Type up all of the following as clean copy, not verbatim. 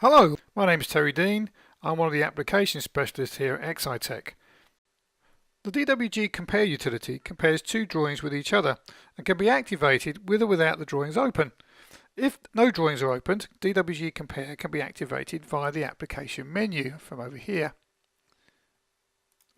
Hello, my name is Terry Dean. I'm one of the application specialists here at Excitech. The DWG Compare utility compares two drawings with each other and can be activated with or without the drawings open. If no drawings are opened, DWG Compare can be activated via the application menu from over here.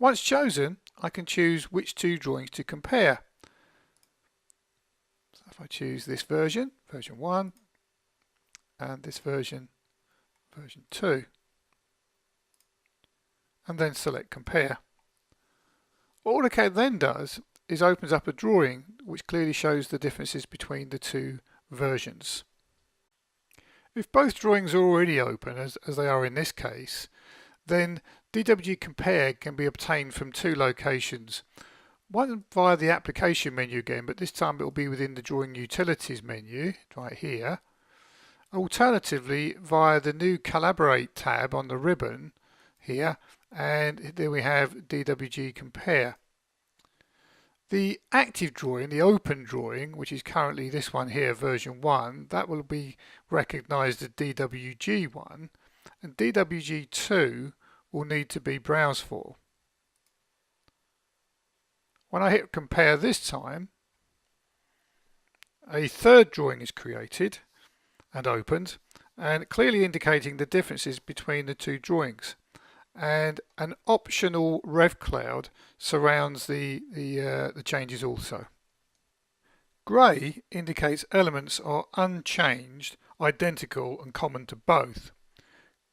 Once chosen, I can choose which two drawings to compare. So if I choose this version, version 1, and this version 2, and then select compare. What AutoCAD then does is opens up a drawing which clearly shows the differences between the two versions. If both drawings are already open, as they are in this case, then DWG Compare can be obtained from two locations. One via the application menu again, but this time it will be within the Drawing Utilities menu, right here. Alternatively, via the new Collaborate tab on the ribbon here, and there we have DWG Compare. The active drawing, the open drawing, which is currently this one here, version 1, that will be recognized as DWG1, and DWG2 will need to be browsed for. When I hit compare this time, a third drawing is created and opened, and clearly indicating the differences between the two drawings. And an optional rev cloud surrounds the changes also. Grey indicates elements are unchanged, identical and common to both.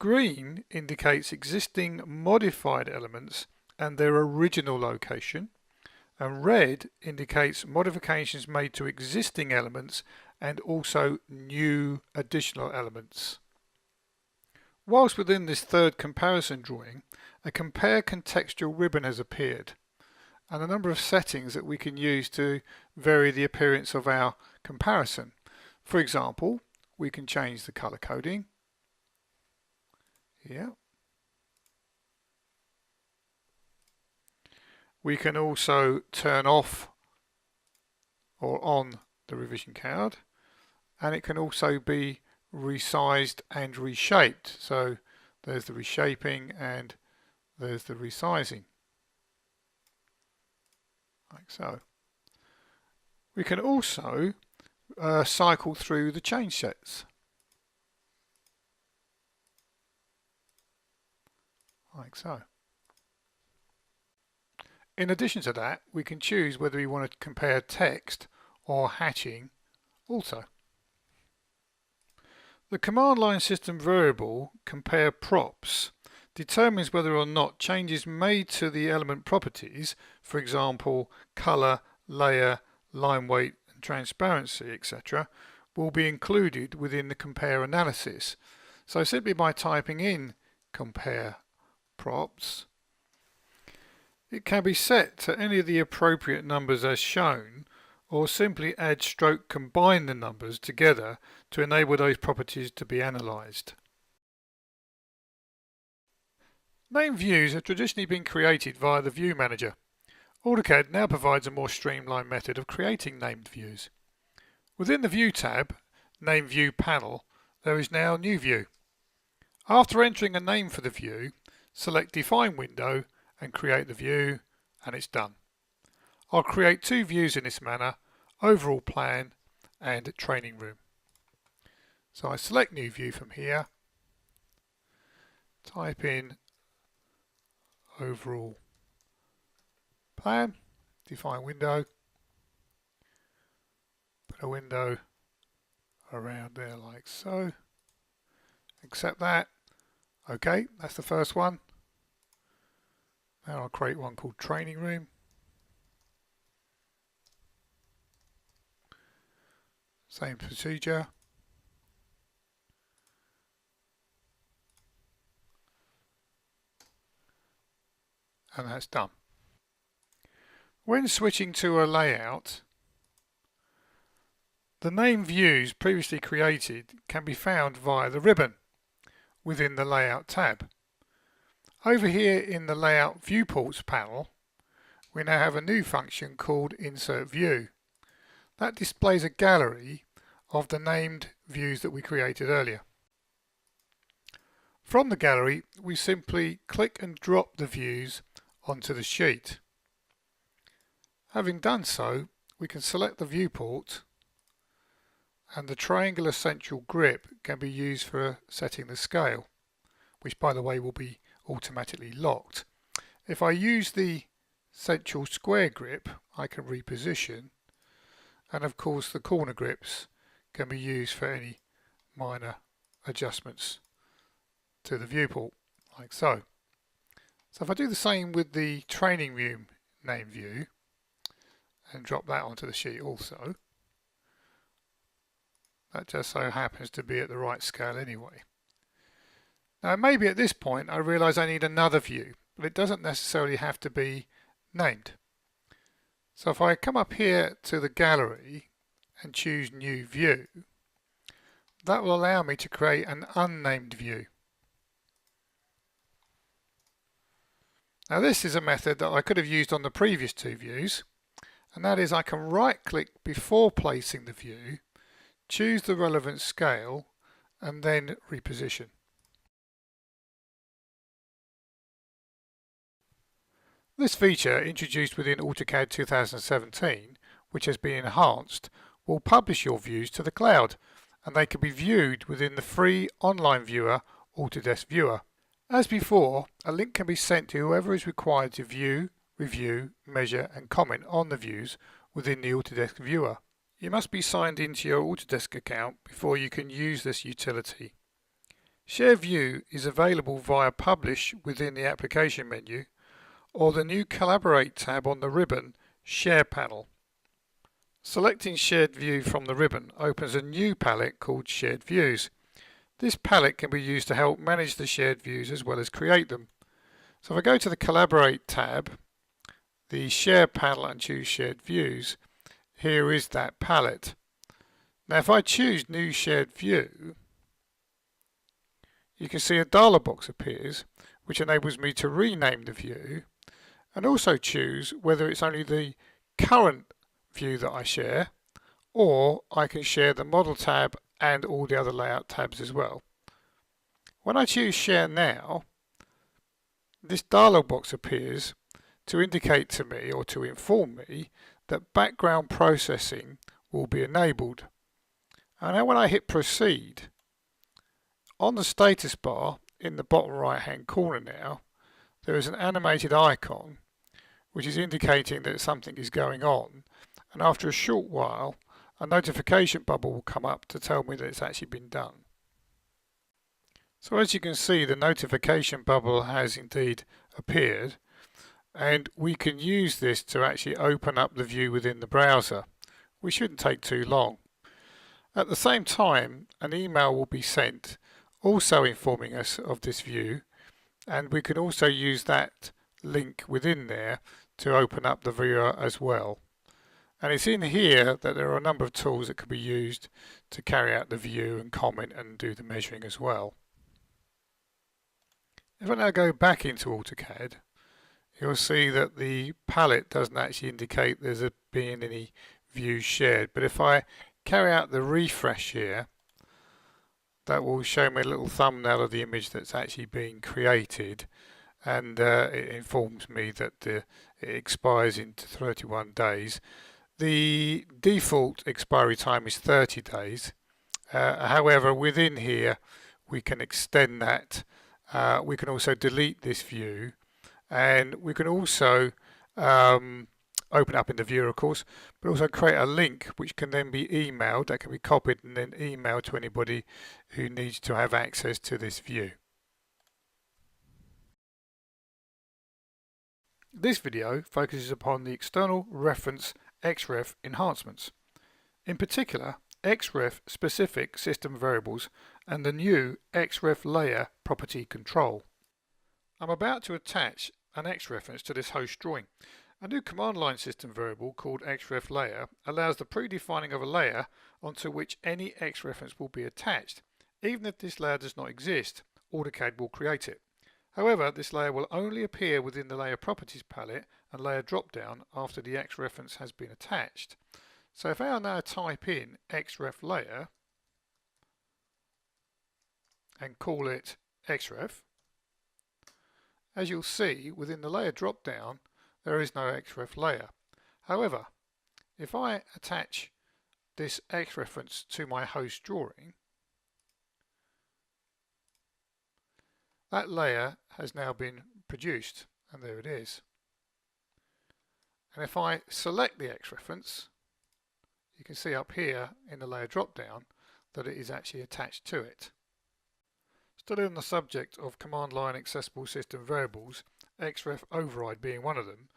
Green indicates existing modified elements and their original location. And red indicates modifications made to existing elements and also new additional elements. Whilst within this third comparison drawing, a compare contextual ribbon has appeared and a number of settings that we can use to vary the appearance of our comparison. For example, we can change the color coding here. We can also turn off or on the revision card, and it can also be resized and reshaped. So there's the reshaping and there's the resizing, like so. We can also cycle through the change sets, like so. In addition to that, we can choose whether we want to compare text or hatching also. The command line system variable compare props determines whether or not changes made to the element properties, for example color, layer, line weight and transparency, etc., will be included within the compare analysis. So simply by typing in compare props, it can be set to any of the appropriate numbers as shown, or simply add stroke combine the numbers together to enable those properties to be analysed. Name views have traditionally been created via the View Manager. AutoCAD now provides a more streamlined method of creating named views. Within the View tab, Name View panel, there is now New View. After entering a name for the view, select Define Window and create the view, and it's done. I'll create two views in this manner, Overall Plan and Training Room. So I select New View from here, type in Overall Plan, Define Window, put a window around there like so, accept that. Okay, that's the first one. Now I'll create one called Training Room. Same procedure. And that's done. When switching to a layout, the name views previously created can be found via the ribbon within the Layout tab. Over here in the Layout Viewports panel, we now have a new function called Insert View. That displays a gallery of the named views that we created earlier. From the gallery, we simply click and drop the views onto the sheet. Having done so, we can select the viewport, and the triangular central grip can be used for setting the scale, which by the way will be automatically locked. If I use the central square grip, I can reposition, and of course the corner grips can be used for any minor adjustments to the viewport, like so. So if I do the same with the training room name view and drop that onto the sheet also, that just so happens to be at the right scale anyway. Now maybe at this point I realise I need another view, but it doesn't necessarily have to be named. So if I come up here to the gallery and choose new view, that will allow me to create an unnamed view. Now this is a method that I could have used on the previous two views, and that is I can right click before placing the view, choose the relevant scale, and then reposition. This feature, introduced within AutoCAD 2017, which has been enhanced, will publish your views to the cloud, and they can be viewed within the free online viewer Autodesk Viewer. As before, a link can be sent to whoever is required to view, review, measure and comment on the views within the Autodesk Viewer. You must be signed into your Autodesk account before you can use this utility. Share View is available via Publish within the application menu, or the new Collaborate tab on the ribbon Share panel. Selecting Shared View from the ribbon opens a new palette called Shared Views. This palette can be used to help manage the shared views as well as create them. So if I go to the Collaborate tab, the Share panel and choose Shared Views, here is that palette. Now if I choose New Shared View, you can see a dialog box appears which enables me to rename the view and also choose whether it's only the current view that I share, or I can share the Model tab and all the other layout tabs as well. When I choose Share Now, this dialog box appears to indicate to me, or to inform me, that background processing will be enabled. And now when I hit Proceed, on the status bar in the bottom right hand corner now, there is an animated icon which is indicating that something is going on, and after a short while a notification bubble will come up to tell me that it's actually been done. So as you can see, the notification bubble has indeed appeared, and we can use this to actually open up the view within the browser, which shouldn't take too long. At the same time, an email will be sent also informing us of this view, and we can also use that link within there to open up the viewer as well. And it's in here that there are a number of tools that can be used to carry out the view and comment and do the measuring as well. If I now go back into AutoCAD, you'll see that the palette doesn't actually indicate there's been any views shared. But if I carry out the refresh here, that will show me a little thumbnail of the image that's actually being created, and it informs me that it expires in 31 days. The default expiry time is 30 days. However, within here we can extend that. We can also delete this view, and we can also open up in the viewer, of course, but also create a link which can then be emailed, that can be copied and then emailed to anybody who needs to have access to this view. This video focuses upon the external reference XREF enhancements. In particular, XREF specific system variables and the new XREF layer property control. I'm about to attach an X reference to this host drawing. A new command line system variable called XREF layer allows the predefining of a layer onto which any X reference will be attached. Even if this layer does not exist, AutoCAD will create it. However, this layer will only appear within the layer properties palette and layer drop-down after the X reference has been attached. So if I now type in XREF layer and call it XREF, as you'll see within the layer drop down there is no XREF layer. However, if I attach this X reference to my host drawing, that layer has now been produced, and there it is. And if I select the X reference, you can see up here in the layer drop down that it is actually attached to it. Still on the subject of command line accessible system variables, XREF override being one of them,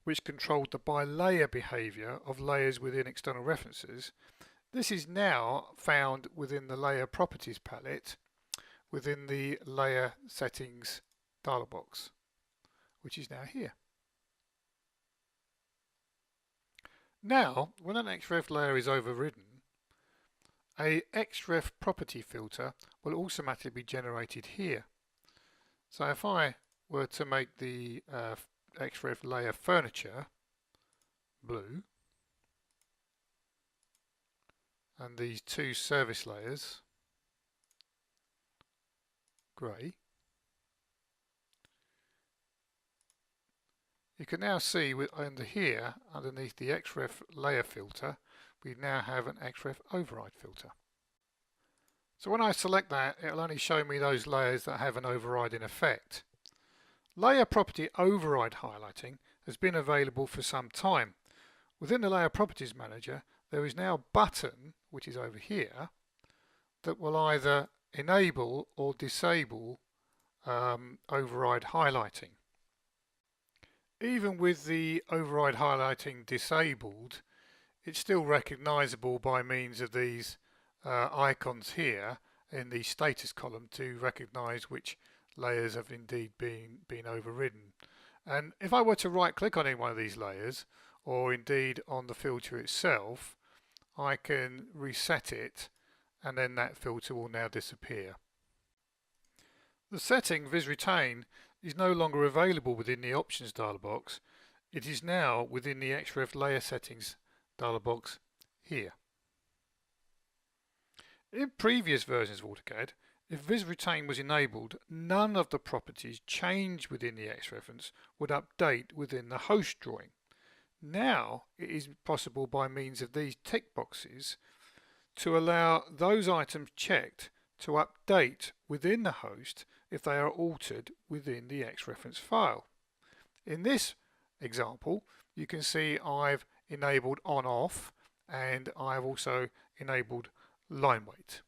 which controlled the by layer behavior of layers within external references, this is now found within the layer properties palette within the layer settings dialog box, which is now here. Now, when an XREF layer is overridden, a XREF property filter will automatically be generated here. So if I were to make the XREF layer furniture blue, and these two service layers grey, you can now see under here, underneath the XREF layer filter, we now have an XREF override filter. So when I select that, it will only show me those layers that have an override in effect. Layer property override highlighting has been available for some time. Within the layer properties manager, there is now a button, which is over here, that will either enable or disable override highlighting. Even with the override highlighting disabled, it's still recognizable by means of these icons here in the status column to recognize which layers have indeed been overridden. And if I were to right click on any one of these layers, or indeed on the filter itself, I can reset it, and then that filter will now disappear. The setting Viz Retain is no longer available within the options dialog box. It is now within the XREF layer settings dialog box here. In previous versions of AutoCAD, if Viz Retain was enabled, none of the properties changed within the X reference would update within the host drawing. Now it is possible by means of these tick boxes to allow those items checked to update within the host if they are altered within the X reference file. In this example, you can see I've enabled on off, and I've also enabled line weight.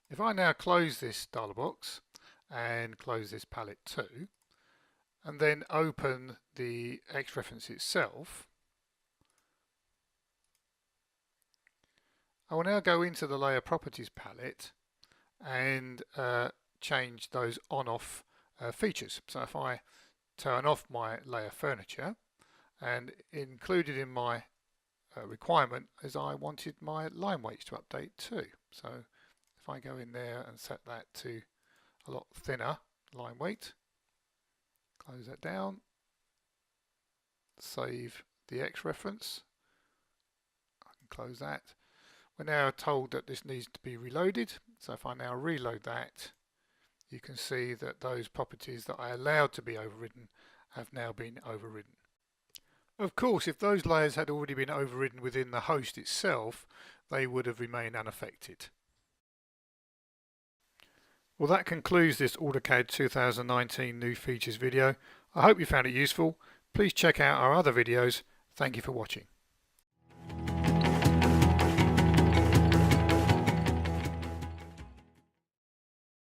If I now close this dialog box and close this palette too, and then open the X reference itself, I will now go into the layer properties palette and change those on-off features. So if I turn off my layer furniture, and included in my requirement is I wanted my line weights to update too. So if I go in there and set that to a lot thinner line weight, close that down, save the X reference, I can close that. We're now told that this needs to be reloaded, so if I now reload that, you can see that those properties that I allowed to be overridden have now been overridden. Of course, if those layers had already been overridden within the host itself, they would have remained unaffected. Well, that concludes this AutoCAD 2019 new features video. I hope you found it useful. Please check out our other videos. Thank you for watching.